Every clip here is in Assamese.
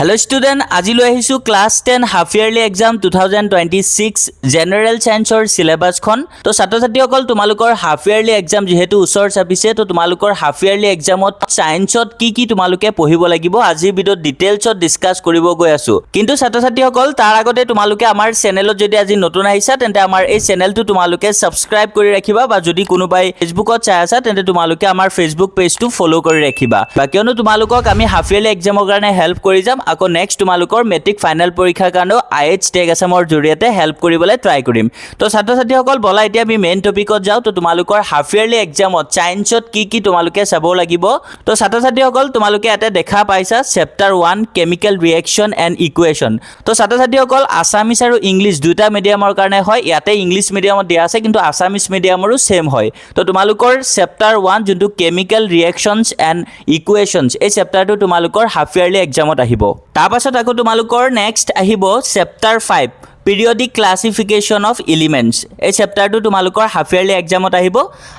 Hello student, আজি লৈ আহিছো class 10 half yearly exam 2026 general সায়েন্সৰ সিলেবাস খন। তো ছাত্ৰ ছাত্ৰীসকল তোমালোকৰ হাফ ইয়াৰলি এক্সাম যেহেতু উচৰ চাপিছে তো তোমালোকৰ হাফ ইয়াৰলি এক্সামত সায়েন্সত কি তোমালোকে পঢ়িব লাগিব আজিৰ ভিডিঅ'ত ডিটেইলছত ডিসকাস কৰিব গৈ আছো। কিন্তু ছাত্ৰ ছাত্ৰীসকল তাৰ আগতে তোমালোকে আমাৰ চেনেলত যদি আজি নতুন আহিছা তেন্তে আমাৰ এই চেনেলটো তোমালোকে সাবস্ক্ৰাইব কৰি ৰাখিবা বা যদি কোনোবাই ফেসবুকত চাই আছা তেন্তে তোমালোকে আমাৰ ফেসবুক পেজটো ফলো কৰি ৰাখিবা। বা কিয়নো তোমালোকক আমি হাফ ইয়াৰলি এক্সামৰ কাৰণে হেল্প কৰি যাম। আকৌ নেক্সট তোমালোকৰ মেট্ৰিক ফাইনেল পৰীক্ষাৰ কাৰণে আইএইচ টেগ আসামৰ জৰিয়তে হেল্প কৰিবলৈ ট্ৰাই কৰিম। তো ছাত্ৰ ছাত্ৰীসকল বলা এতিয়া আমি মেইন টপিকত যাওঁ। তো তোমালোকৰ হাফ ইয়াৰলি এক্সামত সায়েন্সত কি তোমালোকে চাব লাগিব। তো ছাত্ৰ ছাত্ৰীসকল তোমালোকে এটা দেখা পাইছা চেপ্টাৰ 1 কেমিকেল ৰিএকশন এণ্ড ইকুৱেশ্যন। তো ছাত্ৰ ছাত্ৰীসকল আসামিজ আৰু ইংলিছ দুটা মিডিয়ামৰ কাৰণে হয়। ইয়াতে ইংলিছ মিডিয়ামত দিয়া আছে কিন্তু আসামিজ মিডিয়ামৰো সেম হয়। তো তোমালোকৰ চেপ্টাৰ 1 যোনটো কেমিকেল ৰিএকশনছ এণ্ড ইকুৱেশ্যনছ এই চেপ্টাৰটো তোমালোকৰ হাফ ইয়াৰলি এক্সামত আহিব। তাৰ পাছত আকৌ তোমালোকৰ নেক্সট আহিব chapter 5 periodic classification of elements এই চেপ্টাৰটো তোমালোকৰ হাফ ইয়াৰলি এক্সামত আহিব।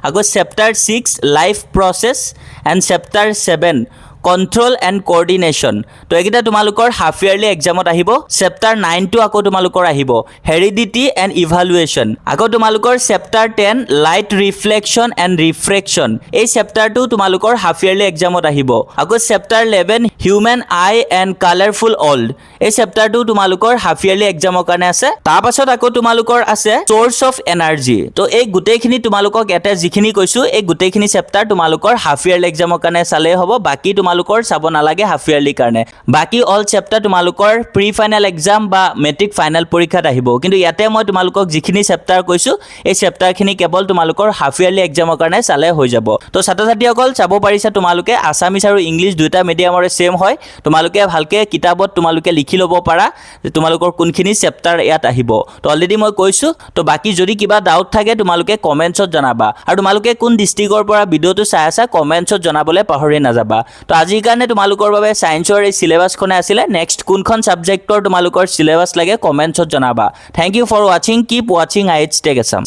আকৌ chapter 6 life process and chapter 7 control and coordination. তো এইকেইটা তোমালোকৰ হাফ ইয়াৰলি এক্সামত আহিব। চেপ্টাৰ 9 টো আকৌ তোমালোকৰ আহিব হেৰিডিটি এণ্ড ইভালুৱেশ্যন। আকৌ তোমালোকৰ chapter 10 light reflection and reflection এই চেপ্টাৰটো তোমালোকৰ হাফ ইয়াৰলি এক্সামত আহিব। আকৌ chapter 11 human I and colourful old এই চেপ্টাৰটো তোমালোকৰ হাফ ইয়াৰলি এক্সামৰ কাৰণে আছে। তাৰ পাছত আকৌ তোমালোকৰ আছে সোৰ্স অফ এনাৰ্জি। তো এই গোটেইখিনি তোমালোকক এটা যিখিনি কৈছো এই গোটেইখিনি চেপ্টাৰ তোমালোকৰ হাফ ইয়াৰলি এক্সামৰ কাৰণে চালে হ'ব। বাকি তোমালোকৰ চাব নালাগে হাফ ইয়াৰলি কাৰণে। বাকি অল চেপ্টাৰ তোমালোকৰ প্ৰি ফাইনেল এক্সাম বা মেট্ৰিক ফাইনেল পৰীক্ষাত আহিব। কিন্তু ইয়াতে মই তোমালোকক যিখিনি চেপ্টাৰ কৈছো এই চেপ্টাৰখিনি কেৱল তোমালোকৰ হাফ ইয়াৰলি এক্সামৰ কাৰণে চালে হৈ যাব। তো ছাত্ৰ ছাত্ৰীসকল চাব পাৰিছা তোমালোকে আসামিজ আৰু ইংলিছ দুটা মিডিয়ামৰে সেম হয়। তোমালোকে ভালকে কিতাপত তোমালোকে লিখি ল'ব পাৰা যে তোমালোকৰ কোনখিনি চেপ্টাৰ ইয়াত আহিব। তো অলৰেডি মই কৈছো। তো বাকি যদি কিবা ডাউট থাকে তোমালোকে কমেন্টছত জনাবা আৰু তোমালোকে কোন ডিস্ট্ৰিক্টৰ পৰা ভিডিঅ'টো চাই আছা কমেন্টছত জনাবলৈ পাহৰি নাযাবা। তো আজিৰ কাৰণে তোমালোকৰ বাবে সায়েন্সৰ এই সিলেবাসখনে আছিলে। নেক্সট কোনখন সাবজেক্টৰ তোমালোকৰ সিলেবাস লাগে কমেন্টছত জনাবা। Thank you for watching. Keep watching IH tag Assam.